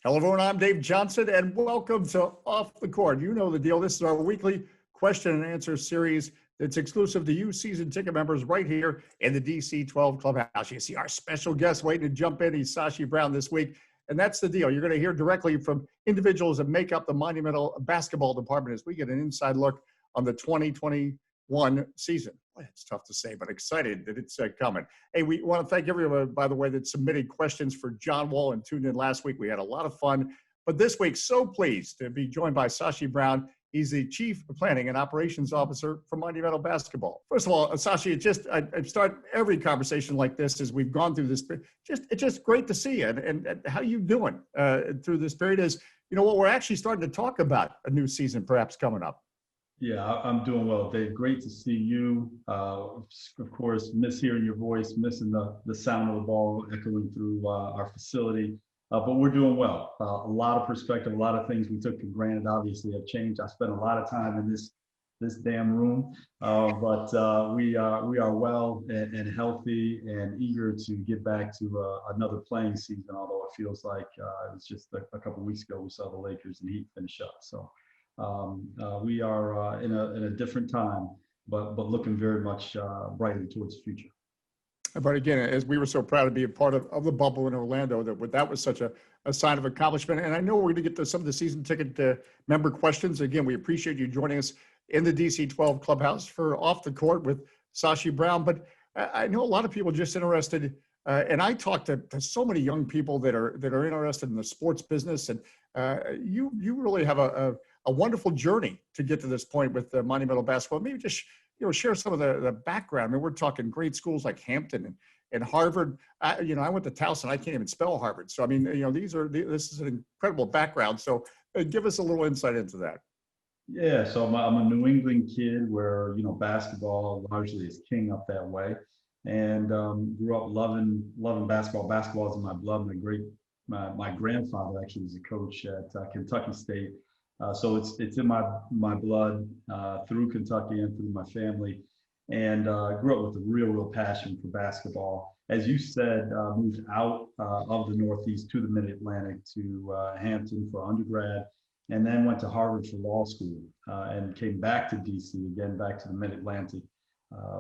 Hello, everyone. I'm Dave Johnson, and welcome to Off the Court. You know the deal. This is our weekly question and answer series that's exclusive to you season ticket members right here in the DC 12 Clubhouse. You see our special guest waiting to jump in. He's Sashi Brown this week. And that's the deal. You're going to hear directly from individuals that make up the Monumental basketball department as we get an inside look on the 2021 season. Well, it's tough to say, but excited that it's coming. Hey, we want to thank everyone, by the way, that submitted questions for John Wall and tuned in last week. We had a lot of fun. But this week, so pleased to be joined by Sashi Brown. He's the Chief Planning and Operations Officer for Monumental Basketball. First of all, Sashi, I start every conversation like this as we've gone through this. It's just great to see you. And how you doing through this period is, you know what, we're actually starting to talk about a new season perhaps coming up. Yeah, I'm doing well, Dave. Great to see you. Of course, miss hearing your voice, missing the sound of the ball echoing through our facility. But we're doing well. A lot of perspective, a lot of things we took for granted obviously have changed. I spent a lot of time in this damn room, but we are well and healthy and eager to get back to another playing season. Although it feels like it was just a couple of weeks ago we saw the Lakers and Heat finish up. So we are in a different time, but looking very much brightly towards the future. But again, as we were so proud to be a part of the bubble in Orlando, that was such a sign of accomplishment. And I know we're going to get to some of the season ticket member questions. Again, we appreciate you joining us in the DC 12 Clubhouse for Off the Court with Sashi Brown. But I know a lot of people are just interested, and I talk to so many young people that are interested in the sports business. And you really have a wonderful journey to get to this point with Monumental Basketball. Maybe just share some of the background. I mean, we're talking great schools like Hampton and Harvard. I went to Towson. I can't even spell Harvard. So I mean, this is an incredible background. So give us a little insight into that. Yeah, so I'm a New England kid where basketball largely is king up that way, and grew up loving basketball. Basketball is in my blood. My grandfather actually was a coach at Kentucky State. So it's in my blood through Kentucky and through my family, and grew up with a real passion for basketball. As you said, moved out of the Northeast to the Mid-Atlantic to Hampton for undergrad, and then went to Harvard for law school, and came back to DC, again back to the Mid-Atlantic.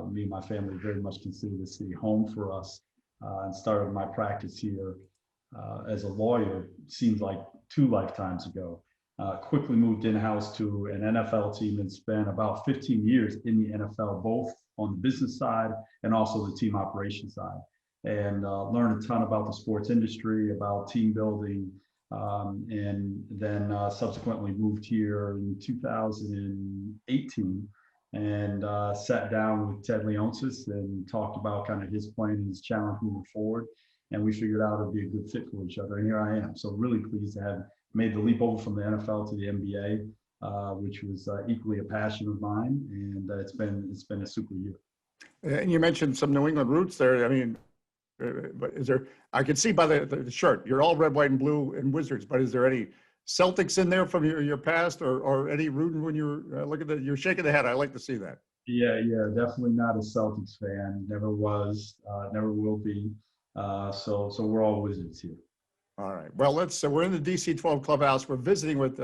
Me and my family very much consider the city home for us, and started my practice here as a lawyer, seems like 2 lifetimes ago. Quickly moved in-house to an NFL team and spent about 15 years in the NFL, both on the business side and also the team operations side, and learned a ton about the sports industry, about team building, and then subsequently moved here in 2018 and sat down with Ted Leonsis and talked about kind of his plan and his challenge moving forward. And we figured out it'd be a good fit for each other. And here I am. So really pleased to have made the leap over from the NFL to the NBA, which was equally a passion of mine, and it's been a super year. And you mentioned some New England roots there. I mean, but is there? I can see by the shirt, you're all red, white, and blue and Wizards. But is there any Celtics in there from your past, or any rooting when you're looking at you're shaking the head? I like to see that. Yeah, definitely not a Celtics fan. Never was, never will be. So we're all Wizards here. All right. Well, we're in the DC 12 Clubhouse. We're visiting with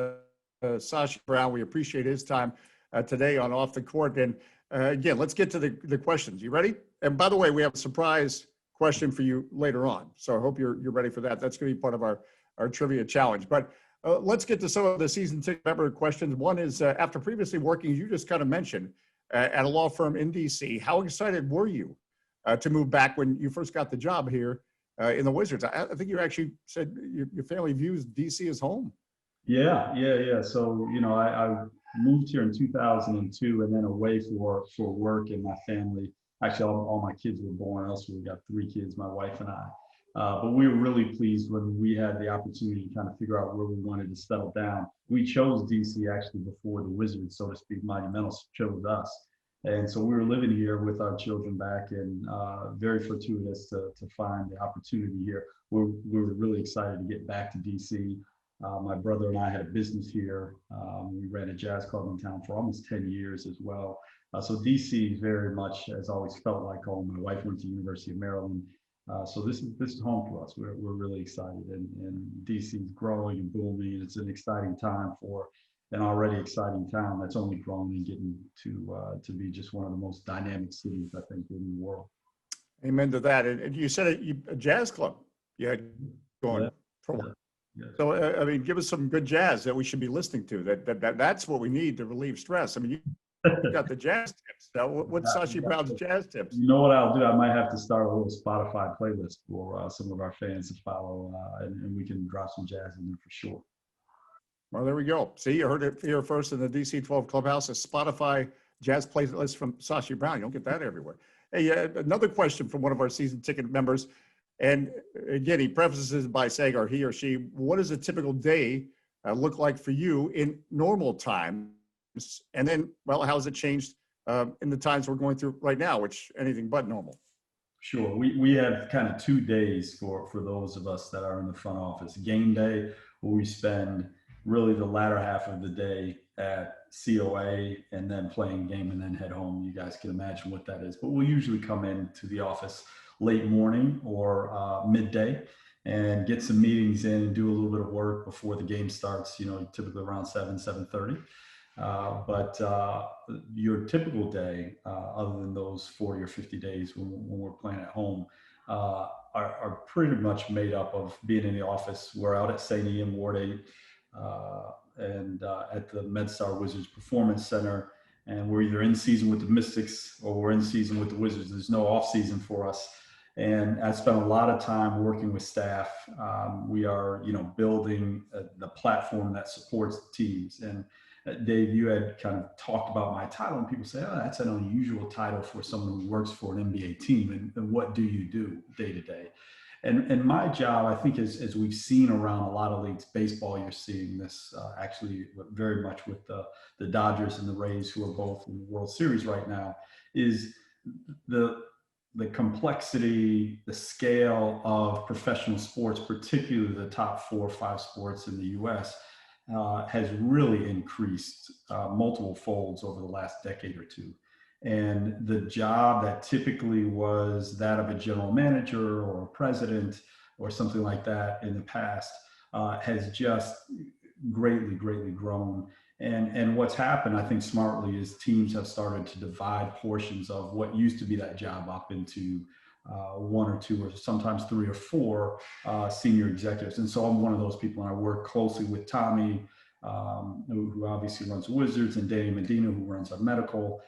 Sashi Brown. We appreciate his time today on Off the Court. And again, let's get to the questions. You ready? And by the way, we have a surprise question for you later on. So I hope you're ready for that. That's going to be part of our trivia challenge. But let's get to some of the season ticket member questions. One is, after previously working, you just kind of mentioned, at a law firm in DC, how excited were you to move back when you first got the job here in the Wizards? I think you actually said your family views DC as home. Yeah. So, I moved here in 2002 and then away for work, and my family, actually all my kids were born elsewhere. We got 3 kids, my wife and I. But we were really pleased when we had the opportunity to kind of figure out where we wanted to settle down. We chose DC actually before the Wizards, so to speak. Monumental chose us. And so we were living here with our children back, and very fortuitous to find the opportunity here. We were really excited to get back to DC. My brother and I had a business here. We ran a jazz club in town for almost 10 years as well. So DC very much has always felt like home. My wife went to University of Maryland. So this is home for us. We're really excited, and DC is growing and booming. It's an exciting time for an already exciting town that's only growing and getting to be just one of the most dynamic cities I think in the world. Amen to that. And you said a jazz club you had Yeah, going for a yeah, while. yeah. So, I mean, give us some good jazz that we should be listening to. That's what we need to relieve stress. I mean, you got the jazz tips. Now, what's Sashi Brown's jazz tips? You know what I'll do? I might have to start a little Spotify playlist for some of our fans to follow, and we can drop some jazz in there for sure. Well, there we go. See, you heard it here first in the DC 12 Clubhouse, a Spotify jazz playlist from Sashi Brown. You don't get that everywhere. Hey, another question from one of our season ticket members. And again, he prefaces by saying, or he or she, what does a typical day look like for you in normal times? And then, well, how's it changed in the times we're going through right now, which anything but normal? Sure. We have kind of 2 days for those of us that are in the front office. Game day, where we spend really the latter half of the day at COA and then playing game and then head home. You guys can imagine what that is. But we'll usually come into the office late morning or midday and get some meetings in and do a little bit of work before the game starts, typically around 7:30. But your typical day, other than those 40 or 50 days when we're playing at home, are pretty much made up of being in the office. We're out at St. Ian Ward 8 and at the MedStar Wizards Performance Center. And we're either in season with the Mystics or we're in season with the Wizards. There's no off season for us. And I spent a lot of time working with staff. We are, building the platform that supports the teams. And Dave, you had kind of talked about my title, and people say, "Oh, that's an unusual title for someone who works for an NBA team." And what do you do day to day? And my job, I think, as we've seen around a lot of leagues, baseball, you're seeing this actually very much with the Dodgers and the Rays, who are both in the World Series right now, is the complexity, the scale of professional sports, particularly the top 4 or 5 sports in the U.S., has really increased multiple folds over the last decade or two. And the job that typically was that of a general manager or a president or something like that in the past has just greatly grown. And what's happened, I think smartly, is teams have started to divide portions of what used to be that job up into 1 or 2 or sometimes 3 or 4 senior executives. And so I'm one of those people, and I work closely with Tommy, who obviously runs Wizards, and Danny Medina, who runs our medical,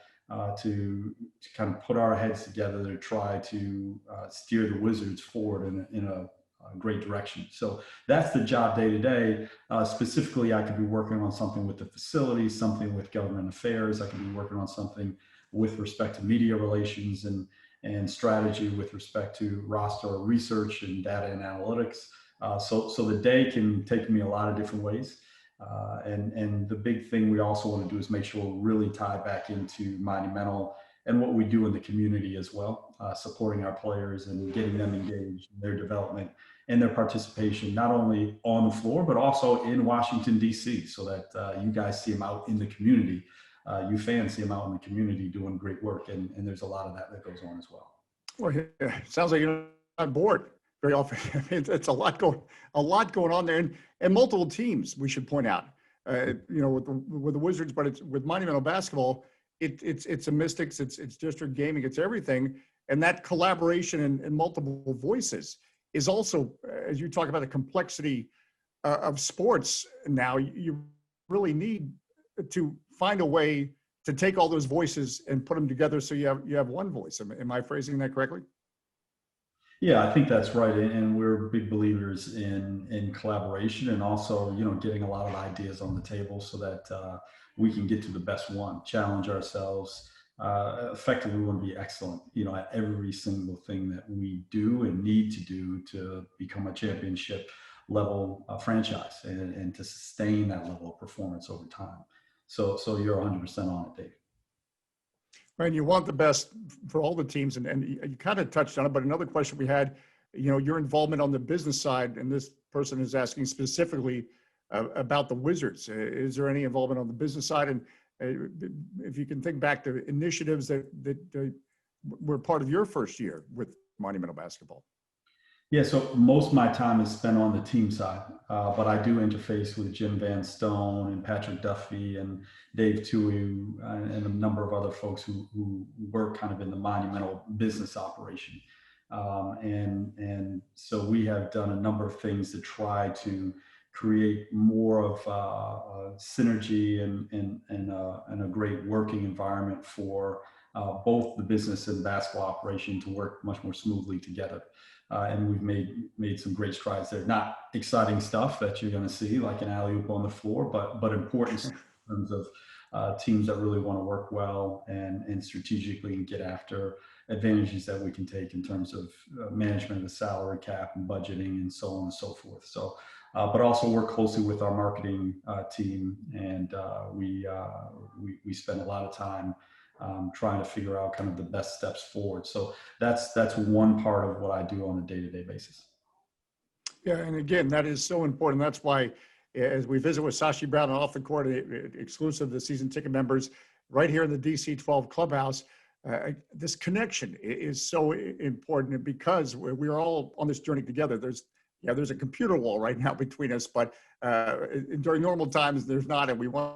to kind of put our heads together to try to steer the Wizards forward in a great direction. So that's the job day to day. Specifically, I could be working on something with the facility, something with government affairs. I could be working on something with respect to media relations and strategy with respect to roster research and data and analytics. So the day can take me a lot of different ways. And the big thing we also want to do is make sure we're really tied back into Monumental and what we do in the community as well, supporting our players and getting them engaged in their development and their participation, not only on the floor, but also in Washington, D.C., so that you guys see them out in the community. You fans see them out in the community doing great work, and there's a lot of that goes on as well. Well, yeah, sounds like you're not bored very often. I mean, it's a lot going on there, and multiple teams. We should point out, with the Wizards, but it's with Monumental Basketball. It's a Mystics, it's district gaming, it's everything, and that collaboration and multiple voices is also, as you talk about the complexity of sports now. You really need to find a way to take all those voices and put them together so you have one voice. Am I phrasing that correctly? Yeah, I think that's right, and we're big believers in collaboration, and also getting a lot of ideas on the table so that we can get to the best one, challenge ourselves. Effectively, we want to be excellent, at every single thing that we do and need to do to become a championship level franchise and to sustain that level of performance over time. So you're 100% on it, Dave. And you want the best for all the teams, and you kind of touched on it, but another question we had, your involvement on the business side, and this person is asking specifically about the Wizards. Is there any involvement on the business side? And if you can think back to initiatives that were part of your first year with Monumental Basketball. Yeah, so most of my time is spent on the team side, but I do interface with Jim Van Stone and Patrick Duffy and Dave Tui and a number of other folks who work kind of in the Monumental business operation. And so we have done a number of things to try to create more of synergy and a great working environment for both the business and basketball operation to work much more smoothly together. And we've made some great strides there. Not exciting stuff that you're going to see like an alley oop on the floor, but important stuff in terms of teams that really want to work well and strategically get after advantages that we can take in terms of management of the salary cap and budgeting and so on and so forth. So, but also work closely with our marketing team, and we spend a lot of time trying to figure out kind of the best steps forward. So that's one part of what I do on a day-to-day basis. Yeah, and again, that is so important. That's why, as we visit with Sashi Brown and off the court, exclusive to season ticket members, right here in the DC 12 clubhouse, this connection is so important because we're all on this journey together. There's a computer wall right now between us, but during normal times there's not, and we want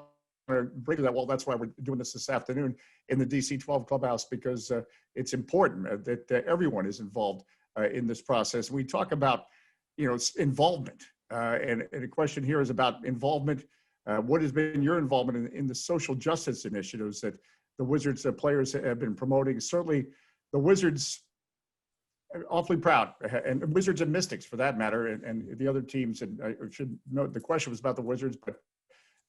to break that wall. That's why we're doing this afternoon in the DC 12 clubhouse, because it's important that everyone is involved in this process. We talk about involvement. And a question here is about involvement. What has been your involvement in the social justice initiatives that the Wizards players have been promoting? Certainly, the Wizards are awfully proud, and Wizards and Mystics for that matter, and the other teams. And I should note the question was about the Wizards, but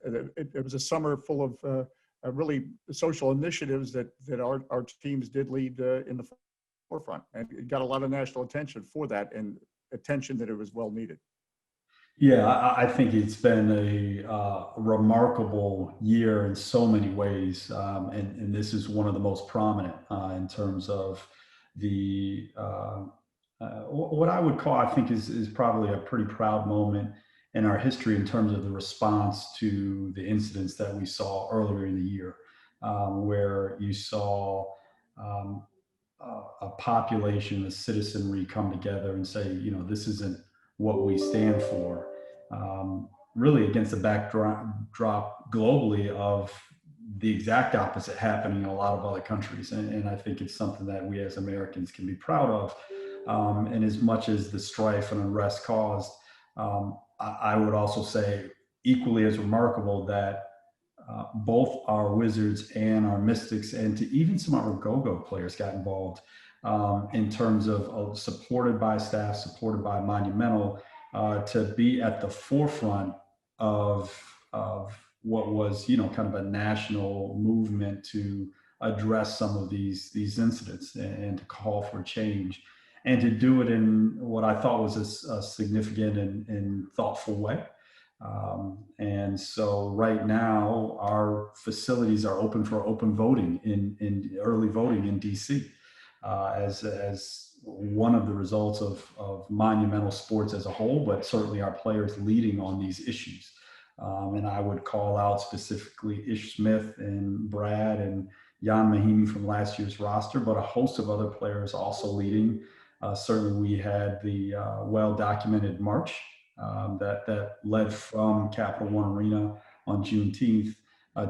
it was a summer full of really social initiatives that our teams did lead in the forefront, and it got a lot of national attention for that, and attention that it was well needed. Yeah, I think it's been a remarkable year in so many ways, and this is one of the most prominent in terms of the what I would call, I think, is probably a pretty proud moment in our history in terms of the response to the incidents that we saw earlier in the year, where you saw um, a population, a citizenry come together and say, this isn't what we stand for, really against the backdrop globally of the exact opposite happening in a lot of other countries. And I think it's something that we as Americans can be proud of. And as much as the strife and unrest caused, I would also say equally as remarkable that both our Wizards and our Mystics, and to even some of our go-go players got involved in terms of supported by staff, supported by Monumental, to be at the forefront of what was, kind of a national movement to address some of these incidents and to call for change, and to do it in what I thought was a significant and thoughtful way. And so right now our facilities are open for open voting in early voting in DC, as one of the results of Monumental sports as a whole, but certainly our players leading on these issues. And I would call out specifically Ish Smith and Brad and Jan Mahimi from last year's roster, but a host of other players also leading. Certainly we had the well-documented march that led from Capital One Arena on Juneteenth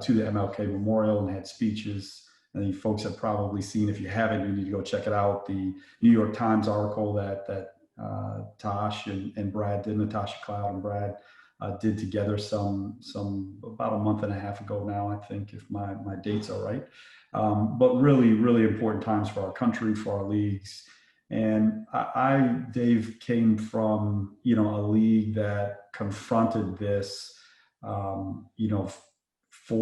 to the MLK Memorial, and had speeches. I think folks have probably seen, if you haven't, you need to go check it out, the New York Times article that Tosh and Brad did, Natasha Cloud and Brad did together some about a month and a half ago now, I think, if my dates are right. But really, really important times for our country, for our leagues. And Dave, came from, a league that confronted this, 4,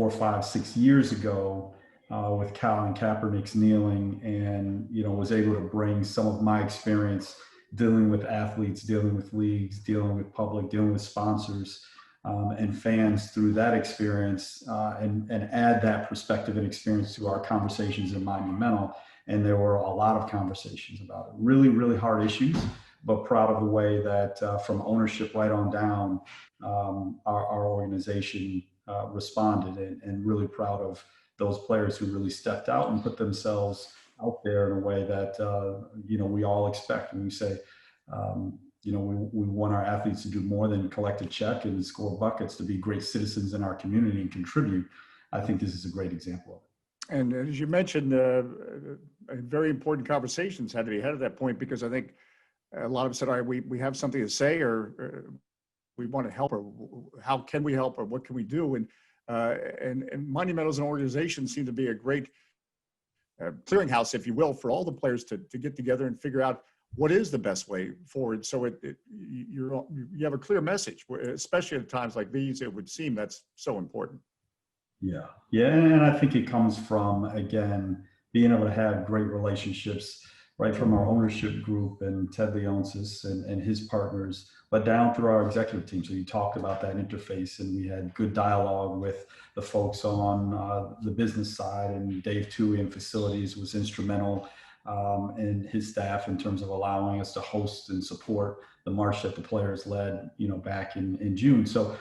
5, 6 years ago with Colin Kaepernick's kneeling, and, was able to bring some of my experience dealing with athletes, dealing with leagues, dealing with public, dealing with sponsors and fans through that experience, and add that perspective and experience to our conversations in Monumental. And there were a lot of conversations about it. Really, really hard issues, but proud of the way that from ownership right on down, our organization responded, and really proud of those players who really stepped out and put themselves out there in a way that, we all expect. And we say, we want our athletes to do more than collect a check and score buckets, to be great citizens in our community and contribute. I think this is a great example of it. And as you mentioned, very important conversations had to be had at that point, because I think a lot of us said, all right, we have something to say, or we want to help, or how can we help, or what can we do? And Monumental as an organization seemed to be a great clearinghouse, if you will, for all the players to get together and figure out what is the best way forward. So you have a clear message, especially at times like these. It would seem that's so important. Yeah. And I think it comes from, again, being able to have great relationships right from our ownership group and Ted Leonsis and his partners, but down through our executive team. So you talked about that interface, and we had good dialogue with the folks on the business side, and Dave Toohey in facilities was instrumental, and his staff, in terms of allowing us to host and support the march that the players led, back in June. So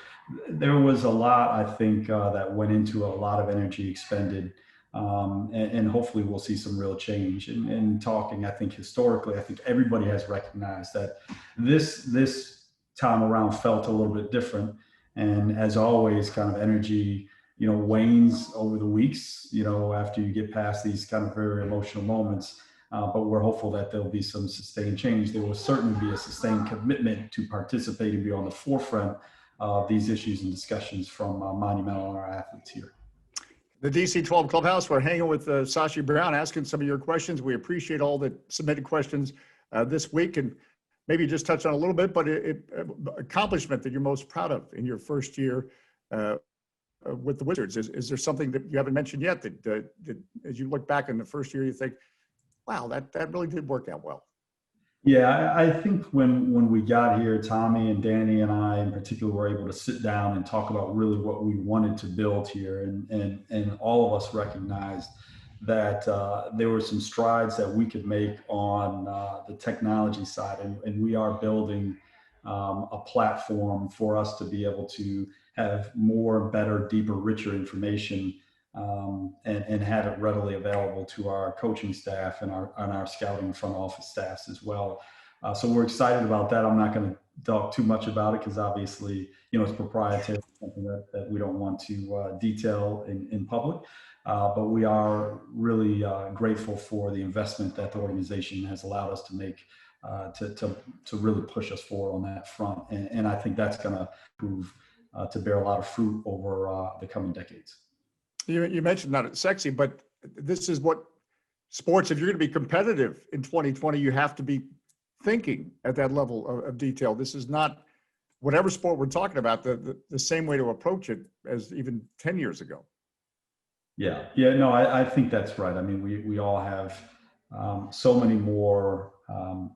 there was a lot, I think, that went into a lot of energy expended. And hopefully we'll see some real change. And talking, I think historically, I think everybody has recognized that this time around felt a little bit different. And as always, kind of energy, wanes over the weeks, after you get past these kind of very emotional moments. But we're hopeful that there'll be some sustained change. There will certainly be a sustained commitment to participate and be on the forefront of these issues and discussions from Monumental and our athletes here. The DC 12 Clubhouse, we're hanging with Sashi Brown, asking some of your questions. We appreciate all the submitted questions this week, and maybe just touch on a little bit, but accomplishment that you're most proud of in your first year with the Wizards. Is there something that you haven't mentioned yet that as you look back in the first year, you think, wow, that really did work out well? Yeah, I think when we got here, Tommy and Danny and I in particular were able to sit down and talk about really what we wanted to build here. And all of us recognized that there were some strides that we could make on the technology side. And we are building a platform for us to be able to have more, better, deeper, richer information, and have it readily available to our coaching staff and our scouting front office staffs as well. So we're excited about that. I'm not going to talk too much about it because obviously, it's proprietary, something that we don't want to detail in public. But we are really grateful for the investment that the organization has allowed us to make to really push us forward on that front. And I think that's going to prove to bear a lot of fruit over the coming decades. You mentioned not sexy, but this is what sports, if you're going to be competitive in 2020, you have to be thinking at that level of detail. This is not, whatever sport we're talking about, the same way to approach it as even 10 years ago. Yeah, no, I think that's right. I mean, we all have so many more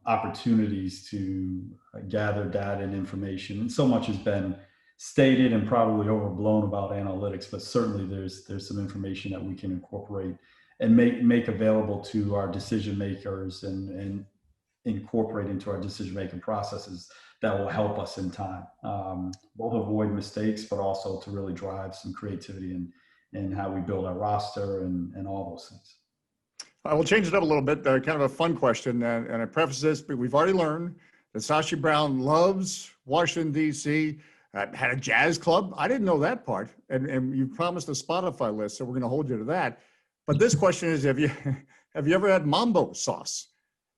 opportunities to gather data and information, and so much has been stated and probably overblown about analytics, but certainly there's some information that we can incorporate and make available to our decision makers and incorporate into our decision making processes that will help us in time, both avoid mistakes, but also to really drive some creativity in how we build our roster and all those things. I will change it up a little bit, kind of a fun question, and I preface this, but we've already learned that Sashi Brown loves Washington, D.C., had a jazz club. I didn't know that part. And you promised a Spotify list, so we're going to hold you to that. But this question is, have you ever had mambo sauce?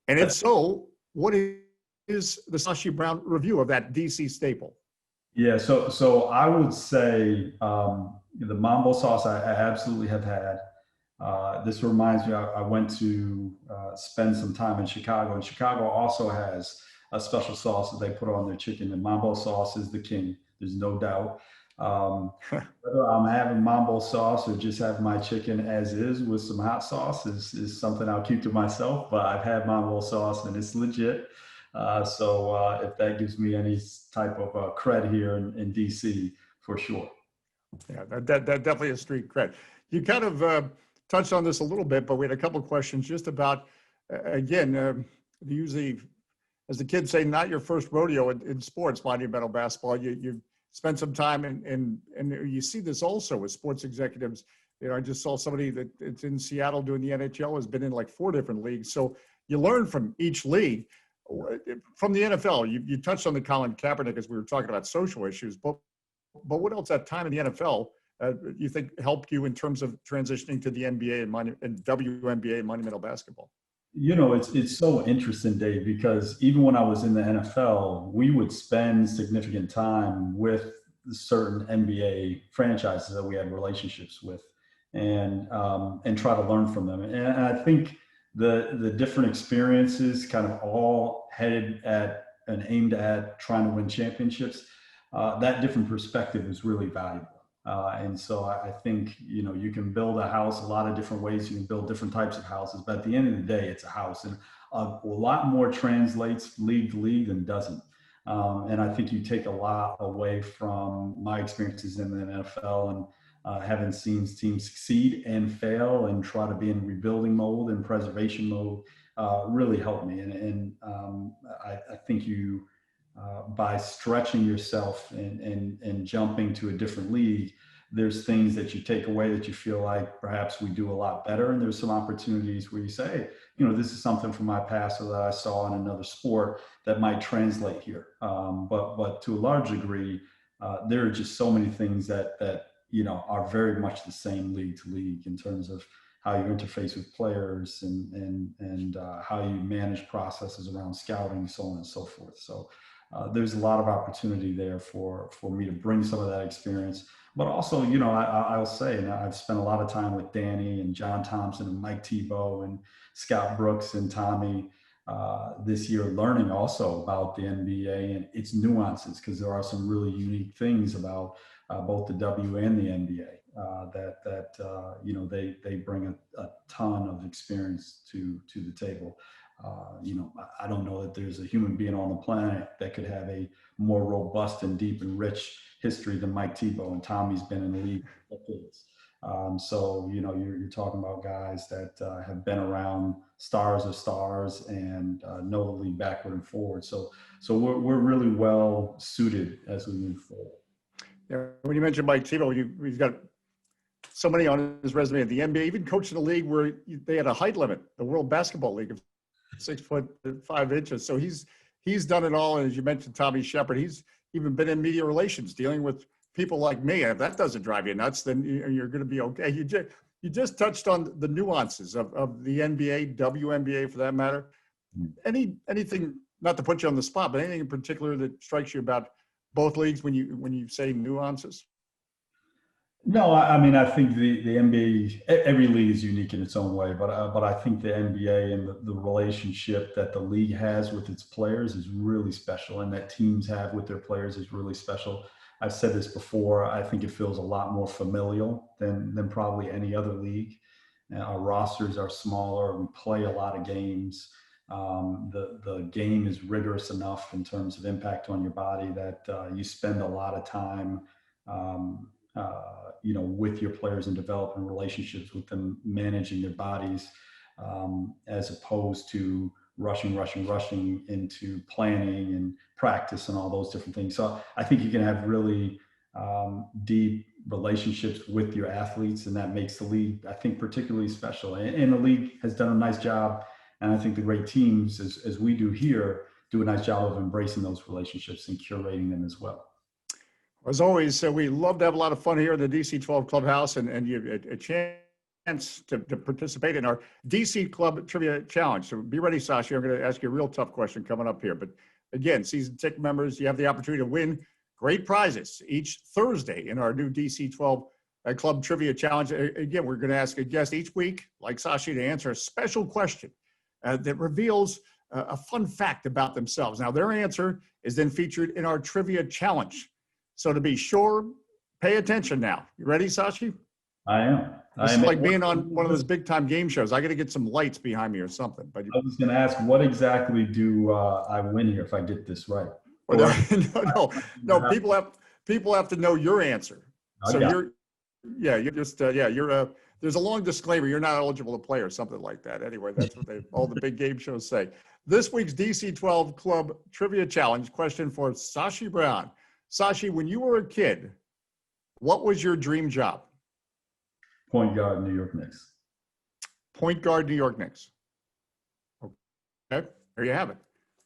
And if so, what is the Sashi Brown review of that DC staple? Yeah, so I would say the mambo sauce I absolutely have had. This reminds me, I went to spend some time in Chicago, and Chicago also has a special sauce that they put on their chicken, and mambo sauce is the king. There's no doubt. Whether I'm having mambo sauce or just having my chicken as is with some hot sauce is something I'll keep to myself, but I've had mambo sauce and it's legit. So if that gives me any type of cred here in DC, for sure. Yeah, that definitely is street cred. You kind of touched on this a little bit, but we had a couple of questions just about, again, usually, as the kids say, not your first rodeo in sports, monumental basketball. You spend some time and you see this also with sports executives. I just saw somebody it's in Seattle doing the NHL, has been in like 4 different leagues. So you learn from each league. from the NFL, you touched on the Colin Kaepernick as we were talking about social issues, but what else at time in the NFL you think helped you in terms of transitioning to the NBA and WNBA monumental basketball? It's so interesting, Dave, because even when I was in the NFL, we would spend significant time with certain NBA franchises that we had relationships with, and try to learn from them. And I think the different experiences kind of all headed at and aimed at trying to win championships. That different perspective is really valuable. And so I think, you can build a house a lot of different ways. You can build different types of houses, but at the end of the day, it's a house. And a lot more translates league to league than doesn't. And I think you take a lot away from my experiences in the NFL and having seen teams succeed and fail and try to be in rebuilding mode and preservation mode really helped me. And I think by stretching yourself and jumping to a different league, there's things that you take away that you feel like perhaps we do a lot better. And there's some opportunities where you say, this is something from my past or that I saw in another sport that might translate here. But to a large degree, there are just so many things that are very much the same league to league in terms of how you interface with players and how you manage processes around scouting, so on and so forth. So there's a lot of opportunity there for me to bring some of that experience. But also, I'll say, and I've spent a lot of time with Danny and John Thompson and Mike Tebow and Scott Brooks and Tommy this year, learning also about the NBA and its nuances, because there are some really unique things about both the W and the NBA that they bring a ton of experience to the table. I don't know that there's a human being on the planet that could have a more robust and deep and rich history than Mike Tebow, and Tommy's been in the league for decades. So you're talking about guys that have been around stars of stars and know the league backward and forward. So we're really well suited as we move forward. Yeah, when you mentioned Mike Tebow, he's got so many on his resume at the NBA, even coached in a league where they had a height limit, the World Basketball League of 6'5". So he's done it all. And as you mentioned, Tommy Shepard, he's even been in media relations, dealing with people like me. And if that doesn't drive you nuts, then you're going to be okay. You just touched on the nuances of the NBA, WNBA for that matter. Anything, not to put you on the spot, but anything in particular that strikes you about both leagues when you say nuances? No, I mean, I think the NBA, every league is unique in its own way, but I think the NBA and the relationship that the league has with its players is really special, and that teams have with their players is really special. I've said this before. I think it feels a lot more familial than probably any other league. Our rosters are smaller. We play a lot of games. The game is rigorous enough in terms of impact on your body that you spend a lot of time with your players and developing relationships with them, managing their bodies, as opposed to rushing into planning and practice and all those different things. So I think you can have really deep relationships with your athletes, and that makes the league, I think, particularly special. And the league has done a nice job. And I think the great teams, as we do here, do a nice job of embracing those relationships and curating them as well. As always, we love to have a lot of fun here in the DC 12 Clubhouse, and you have a chance to participate in our DC Club Trivia Challenge. So be ready, Sashi. I'm going to ask you a real tough question coming up here. But again, season ticket members, you have the opportunity to win great prizes each Thursday in our new DC 12 Club Trivia Challenge. Again, we're going to ask a guest each week, like Sashi, to answer a special question that reveals a fun fact about themselves. Now, their answer is then featured in our Trivia Challenge. So to be sure, pay attention now. You ready, Sashi? I am. It's like being on one of those big time game shows. I got to get some lights behind me or something. But I was going to ask, what exactly do I win here if I get this right? No. People have to know your answer. So there's a long disclaimer. You're not eligible to play or something like that. Anyway, that's what all the big game shows say. This week's DC 12 Club Trivia Challenge question for Sashi Brown. Sashi, when you were a kid, what was your dream job? Point guard, New York Knicks. Point guard, New York Knicks. Okay, there you have it.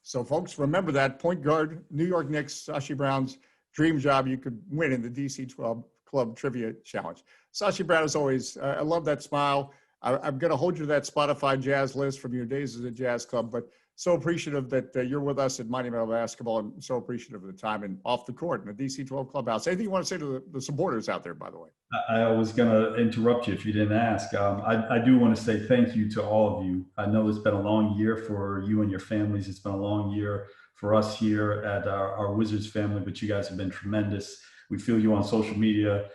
So, folks, remember that point guard, New York Knicks, Sashi Brown's dream job you could win in the DC 12 Club Trivia Challenge. Sashi Brown, as always, I love that smile. I'm going to hold you to that Spotify jazz list from your days as a jazz club, but so appreciative that you're with us at Monumental Basketball, and so appreciative of the time and off the court in the DC 12 clubhouse. Anything you want to say to the supporters out there, by the way? I was going to interrupt you if you didn't ask. I do want to say thank you to all of you. I know it's been a long year for you and your families. It's been a long year for us here at our Wizards family, but you guys have been tremendous. We feel you on social media.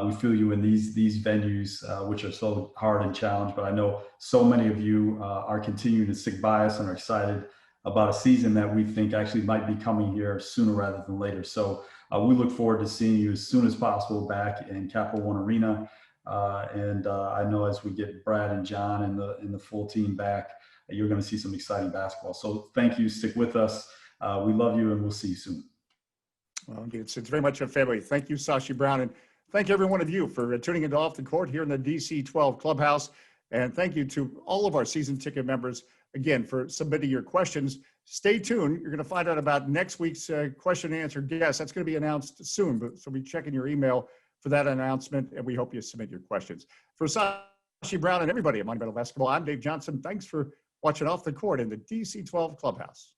We feel you in these venues, which are so hard and challenged. But I know so many of you are continuing to stick by us and are excited about a season that we think actually might be coming here sooner rather than later. So we look forward to seeing you as soon as possible back in Capital One Arena. And I know as we get Brad and John and the full team back, you're going to see some exciting basketball. So thank you. Stick with us. We love you, and we'll see you soon. Well, it's very much a family. Thank you, Sashi Brown, and thank every one of you for tuning into Off the Court here in the DC 12 Clubhouse. And thank you to all of our season ticket members, again, for submitting your questions. Stay tuned. You're going to find out about next week's question and answer guest. That's going to be announced soon, so be checking your email for that announcement, and we hope you submit your questions. For Sashi Brown and everybody at Monumental Basketball, I'm Dave Johnson. Thanks for watching Off the Court in the DC 12 Clubhouse.